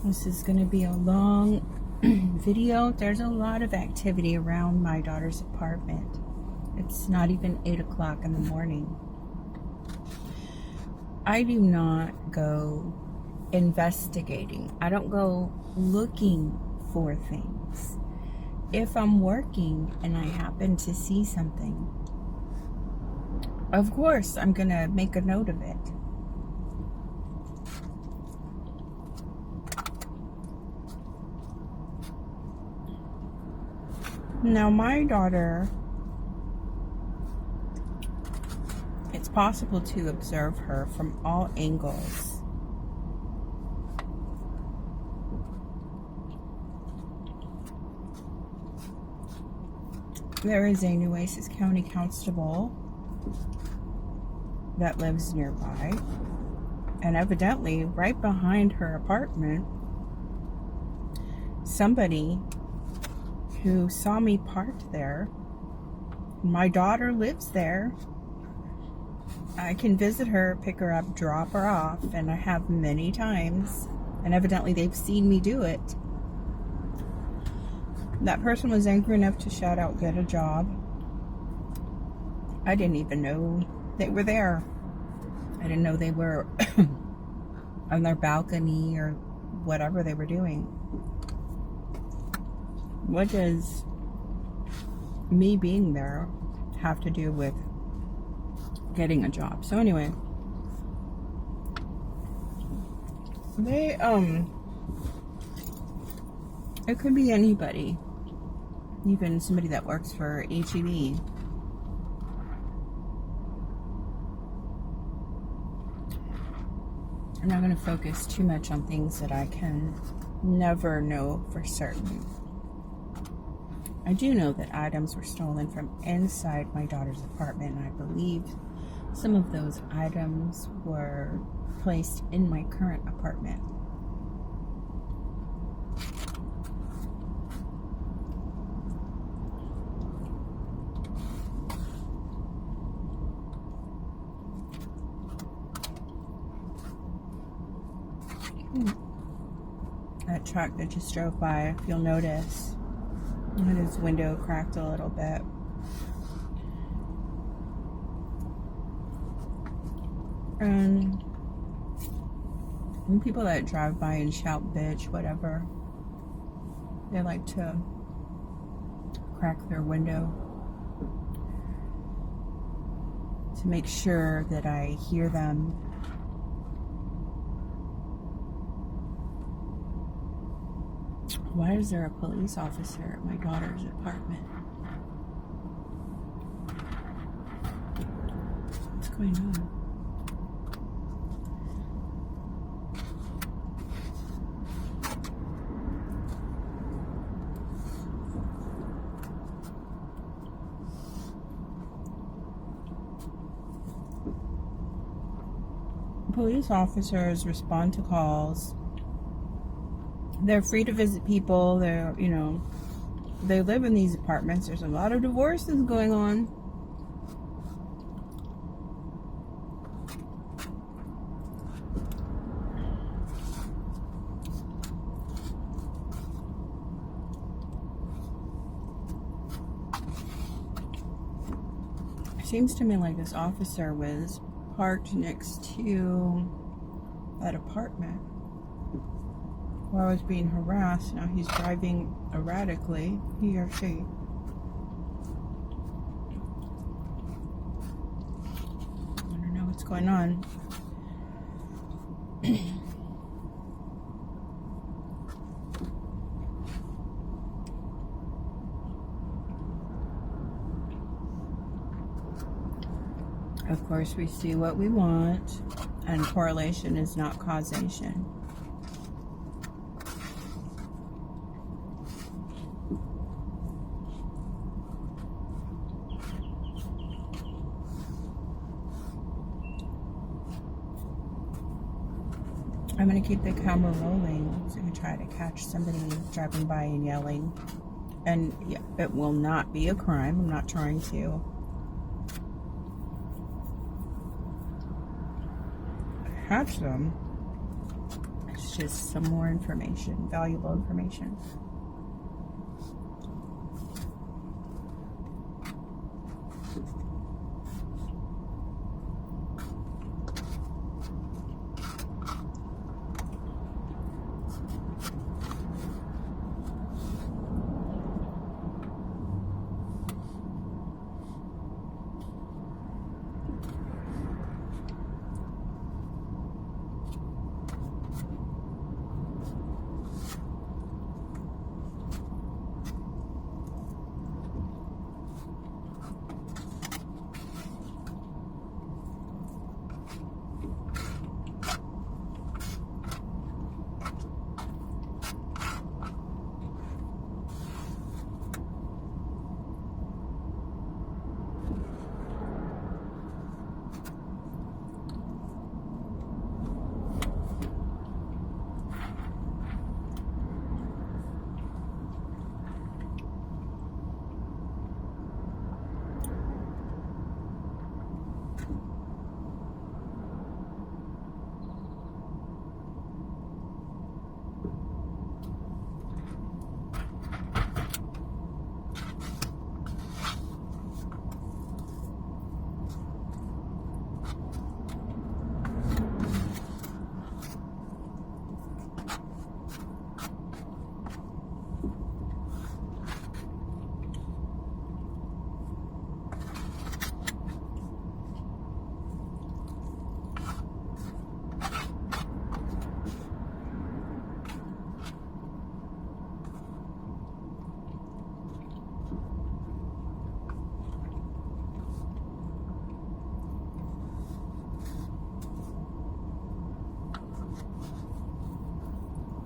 This is going to be a long video. There's a lot of activity around my daughter's apartment. It's not even 8 o'clock in the morning. I do not go investigating. I don't go looking for things. If I'm working and I happen to see something, of course I'm going to make a note of it. Now, my daughter, it's possible to observe her from all angles. There is a Nueces County constable that lives nearby, and evidently right behind her apartment, somebody who saw me parked there. My daughter lives there. I can visit her, pick her up, drop her off, and I have many times, and evidently they've seen me do it. That person was angry enough to shout out, "Get a job." I didn't even know they were there. I didn't know they were on their balcony or whatever they were doing. What does me being there have to do with getting a job? So anyway, they it could be anybody, even somebody that works for HEB. I'm not going to focus too much on things that I can never know for certain. I do know that items were stolen from inside my daughter's apartment, and I believe some of those items were placed in my current apartment. That truck that just drove by, if you'll notice, and his window cracked a little bit. And people that drive by and shout "bitch," whatever, they like to crack their window to make sure that I hear them. Why is there a police officer at my daughter's apartment? What's going on? Police officers respond to calls. They're free to visit people. They're, they live in these apartments. There's a lot of divorces going on. It seems to me like this officer was parked next to that apartment while I was being harassed. Now he's driving erratically, he or she. I don't know what's going on. Of course, we see what we want, and correlation is not causation. I'm going to keep the camera rolling so I can try to catch somebody driving by and yelling. And yeah, it will not be a crime. I'm not trying to catch them. It's just some more information, valuable information.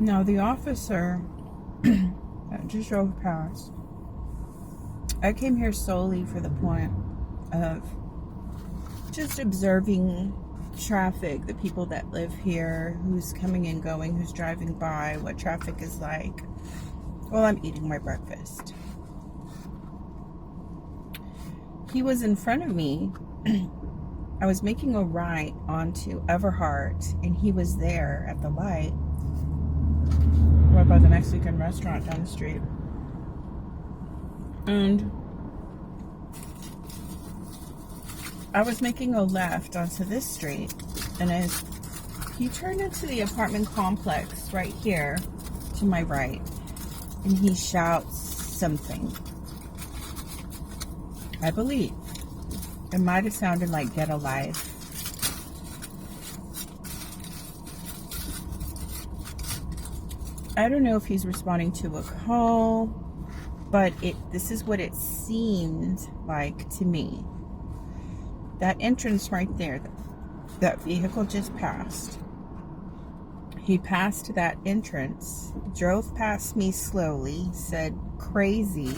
Now, the officer that just drove past, I came here solely for the point of just observing traffic, the people that live here, who's coming and going, who's driving by, what traffic is like while I'm eating my breakfast. He was in front of me. I was making a right onto Everhart, and he was there at the light right by the Mexican restaurant down the street. And I was making a left onto this street, and as he turned into the apartment complex right here to my right, and he shouts something. I believe it might have sounded like "Get a life." I don't know if he's responding to a call, but this is what it seemed like to me. That entrance right there, that vehicle just passed. He passed that entrance, drove past me slowly, said crazy.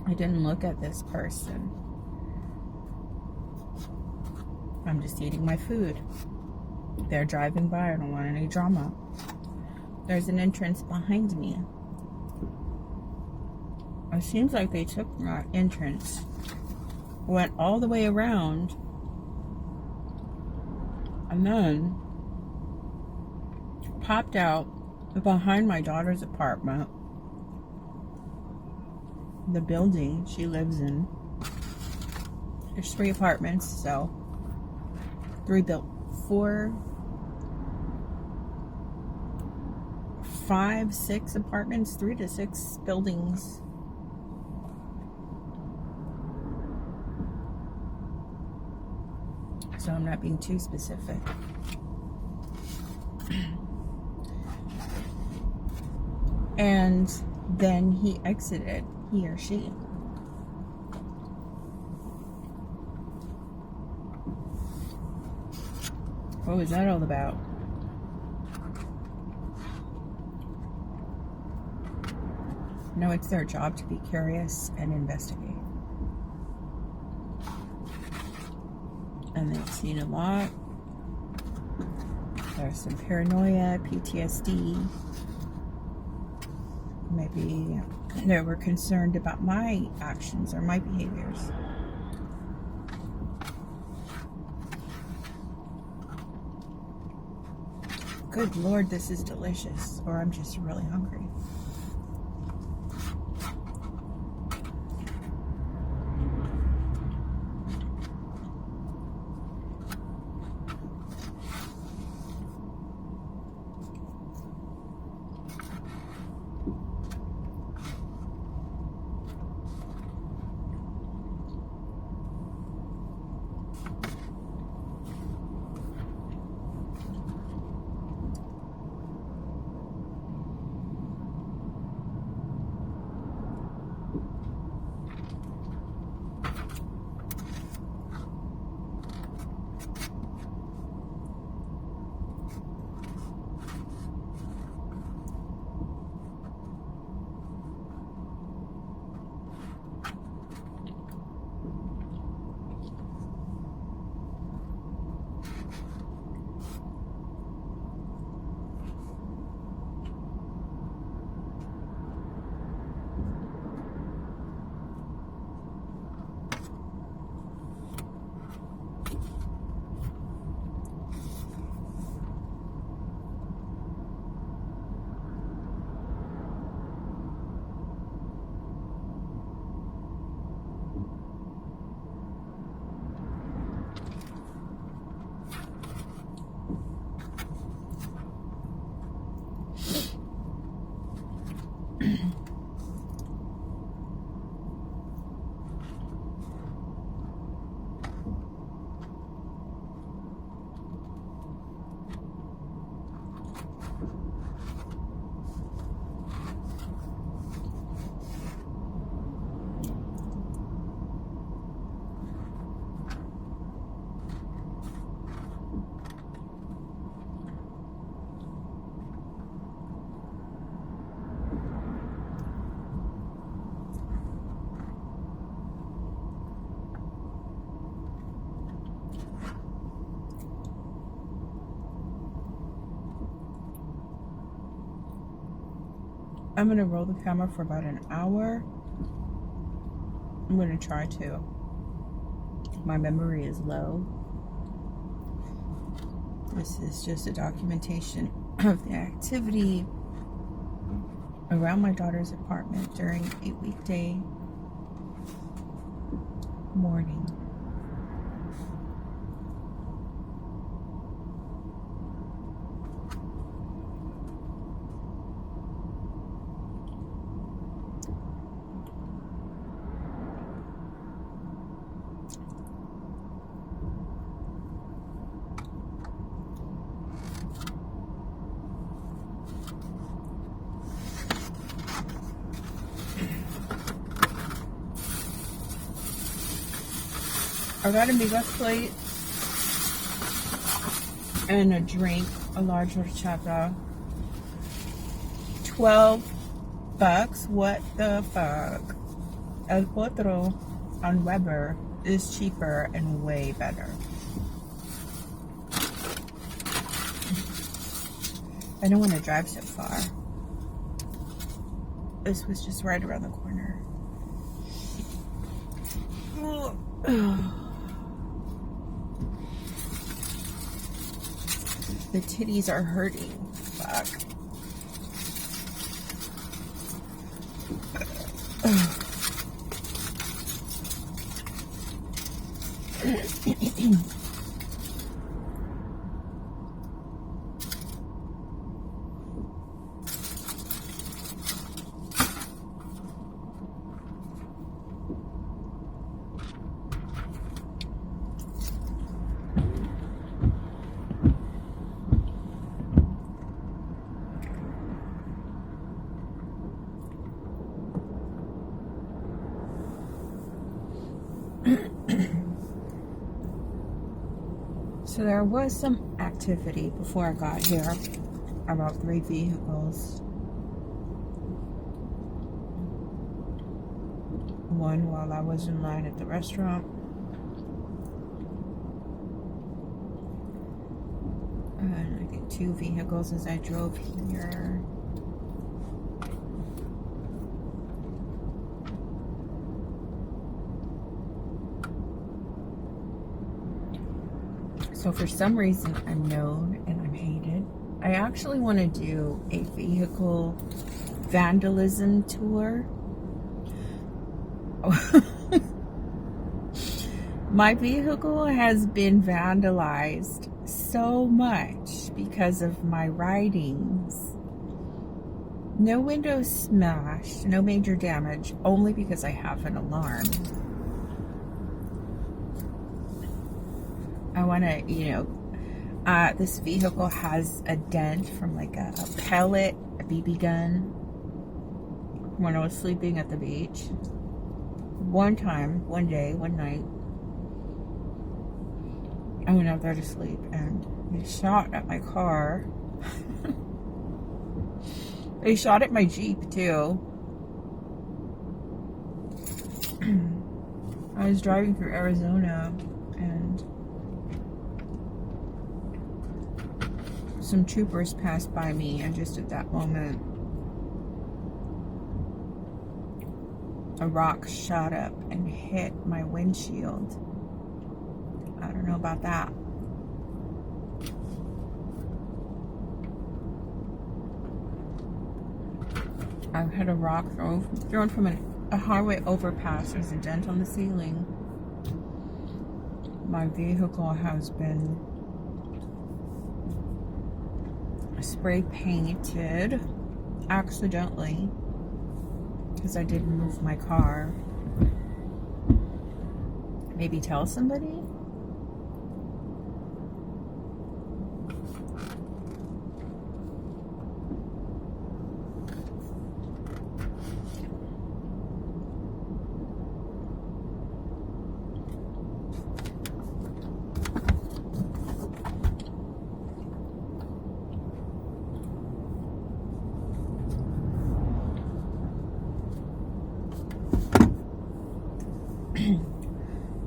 I didn't look at this person. I'm just eating my food. They're driving by. I don't want any drama. There's an entrance behind me. It seems like they took that entrance, went all the way around, and then popped out behind my daughter's apartment, the building she lives in. There's 3 apartments, so 5, 6 apartments, 3 to 6 buildings. So I'm not being too specific. And then he exited, he or she. What was that all about? No, it's their job to be curious and investigate. And they've seen a lot. There's some paranoia, PTSD. Maybe they were concerned about my actions or my behaviors. Good Lord, this is delicious. Or I'm just really hungry. I'm going to roll the camera for about an hour. I'm going to try to. My memory is low. This is just a documentation of the activity around my daughter's apartment during a weekday morning. I got a mega plate and a drink, a large horchata. $12. What the fuck? El Potro on Weber is cheaper and way better. I don't want to drive so far. This was just right around the corner. The titties are hurting. Fuck. So there was some activity before I got here. About 3 vehicles. One while I was in line at the restaurant. And I think 2 vehicles as I drove here. So for some reason, I'm known and I'm hated. I actually want to do a vehicle vandalism tour. My vehicle has been vandalized so much because of my writings. No windows smashed, no major damage, only because I have an alarm. I want to, this vehicle has a dent from like a pellet, a BB gun, when I was sleeping at the beach. One time, one day, one night, I went out there to sleep and they shot at my car. They shot at my Jeep too. I was driving through Arizona and some troopers passed by me, and just at that moment a rock shot up and hit my windshield. I don't know about that. I've had a rock thrown from a highway overpass. There's a dent on the ceiling. My vehicle has been spray painted accidentally because I didn't move my car. Maybe tell somebody?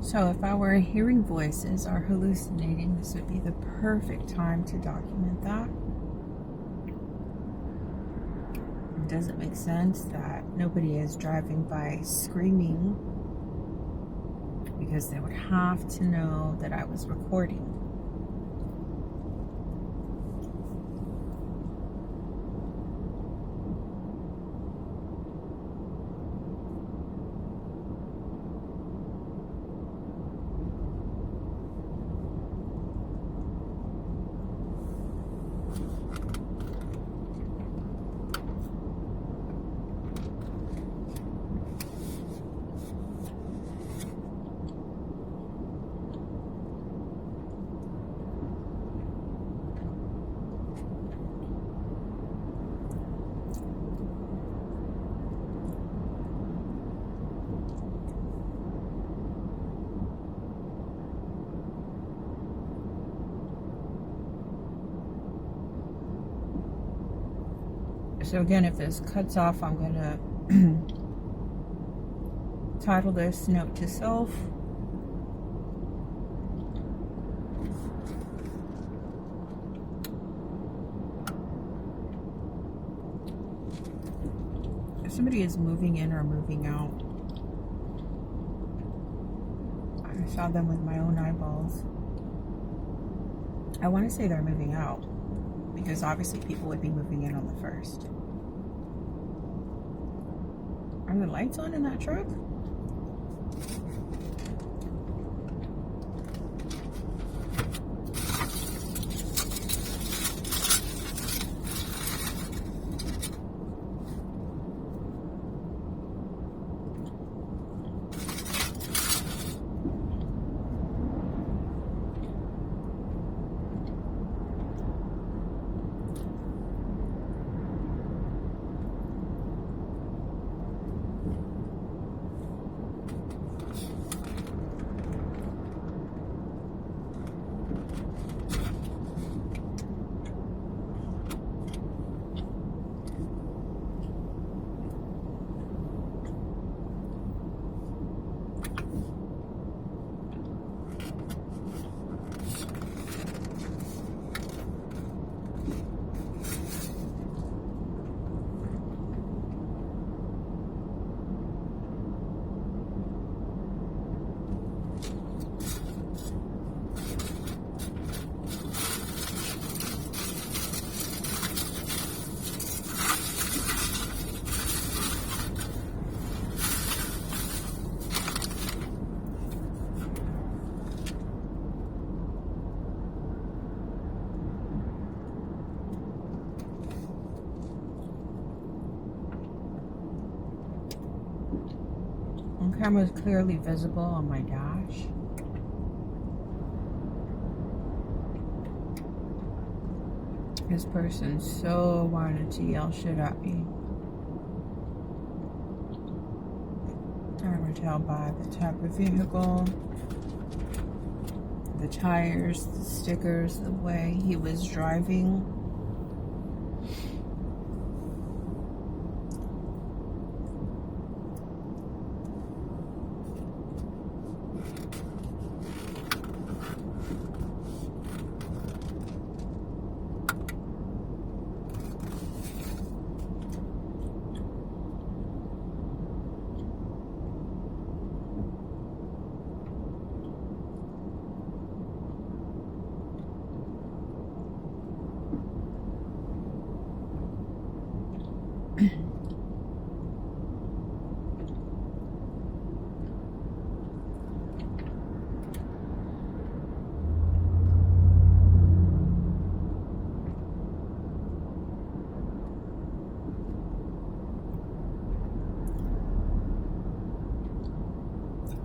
So if I were hearing voices or hallucinating, this would be the perfect time to document that. Does it make sense that nobody is driving by screaming? Because they would have to know that I was recording. So again, if this cuts off, I'm going to title this Note to Self. If somebody is moving in or moving out, I saw them with my own eyeballs. I want to say they're moving out, because obviously people would be moving in on the 1st. Are the lights on in that truck? The camera is clearly visible on my dash. This person so wanted to yell shit at me. I can tell by the type of vehicle, the tires, the stickers, the way he was driving.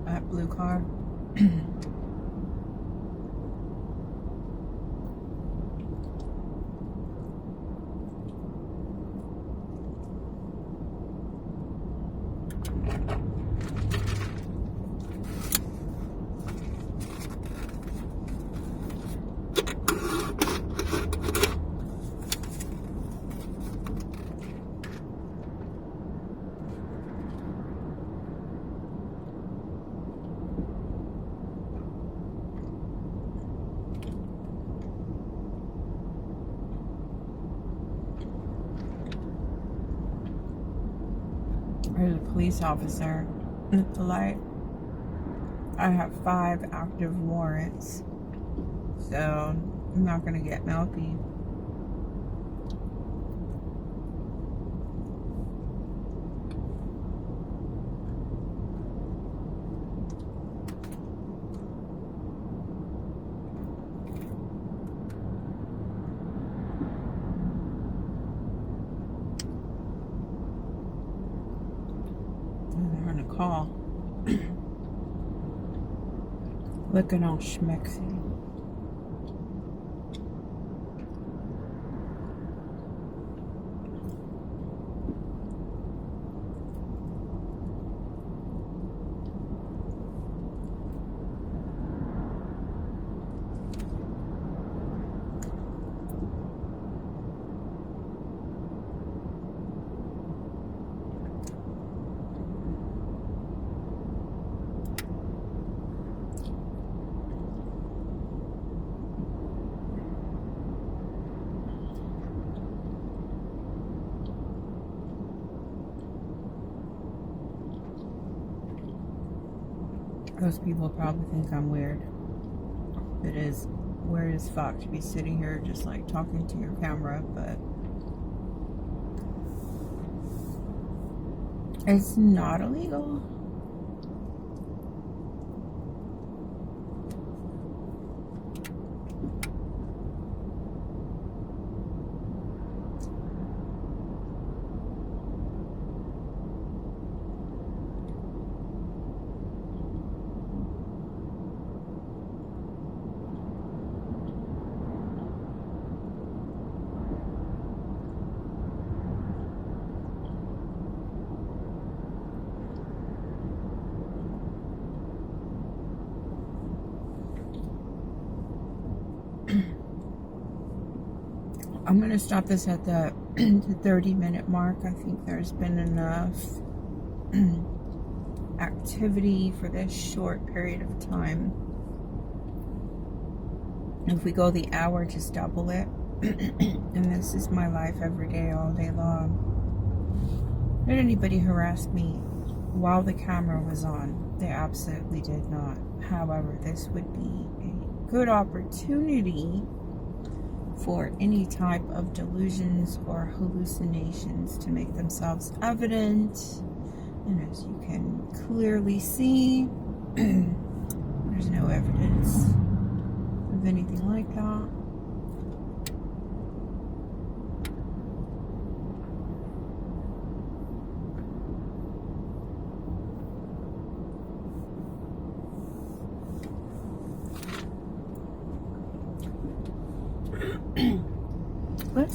That blue car. There's a police officer at the light. I have 5 active warrants, so I'm not gonna get mouthy. They're on a call. Looking all schmexy. Those people probably think I'm weird. It is weird as fuck to be sitting here just like talking to your camera, but it's not illegal. I'm going to stop this at the 30-minute mark. I think there's been enough activity for this short period of time. If we go the hour, just double it. And this is my life every day, all day long. Did anybody harass me while the camera was on? They absolutely did not. However, this would be a good opportunity for any type of delusions or hallucinations to make themselves evident. And as you can clearly see, there's no evidence of anything like that.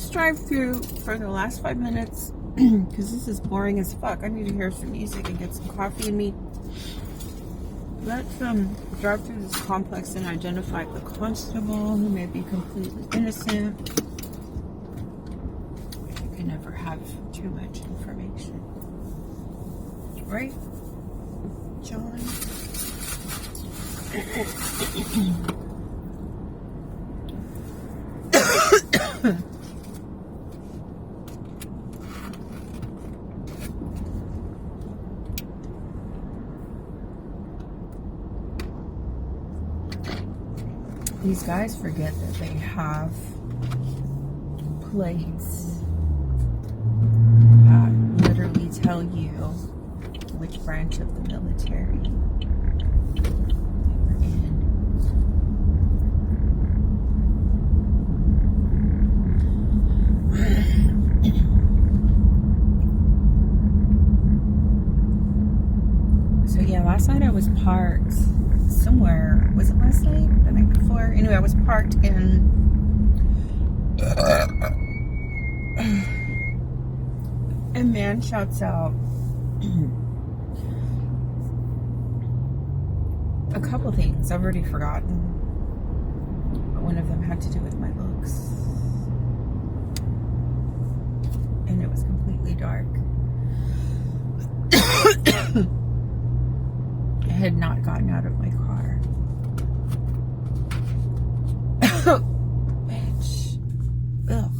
let's drive through for the last 5 minutes because this is boring as fuck. I need to hear some music and get some coffee in me. Let's drive through this complex and identify the constable who may be completely innocent. You can never have too much information. Right, John? These guys forget that they have plates that literally tell you which branch of the military they were in. So yeah, last night I was parked somewhere. Was it last night? The night before? Anyway, I was parked in a man shouts out a couple things I've already forgotten, but one of them had to do with my looks, and it was completely dark. I had not gotten out of my car. Bitch. Ugh.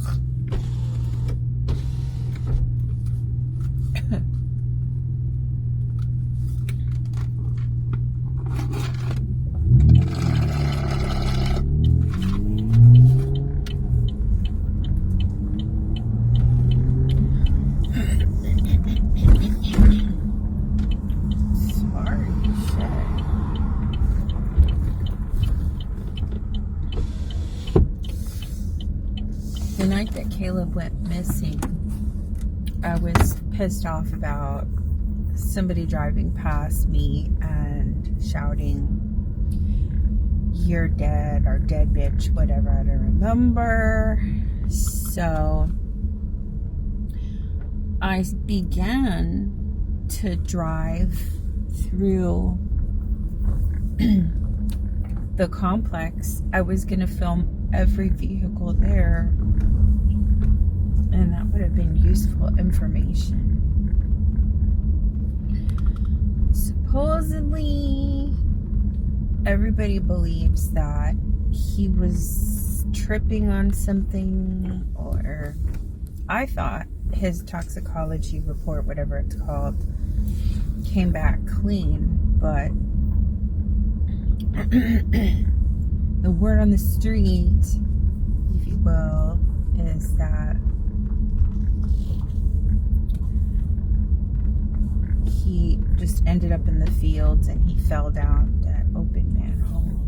The night that Caleb went missing, I was pissed off about somebody driving past me and shouting, "You're dead," or "dead bitch," whatever, I don't remember. So I began to drive through the complex. I was going to film every vehicle there, and that would have been useful information. Supposedly, everybody believes that he was tripping on something, or I thought his toxicology report, whatever it's called, came back clean, but the word on the street, if you will, is that he just ended up in the fields and he fell down that open manhole,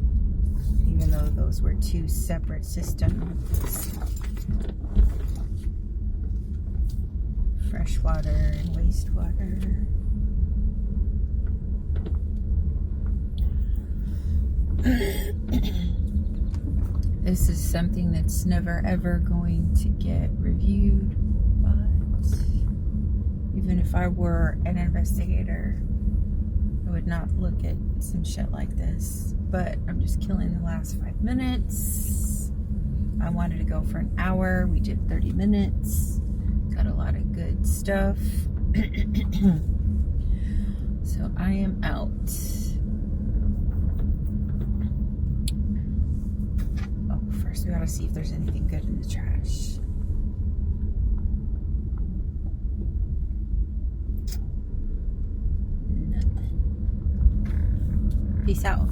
even though those were two separate systems. Freshwater and wastewater. This is something that's never ever going to get reviewed, but even if I were an investigator, I would not look at some shit like this. But I'm just killing the last 5 minutes. I wanted to go for an hour. We did 30 minutes. Got a lot of good stuff. So I am out. Oh, first we gotta see if there's anything good in the trash. Nothing. Peace out.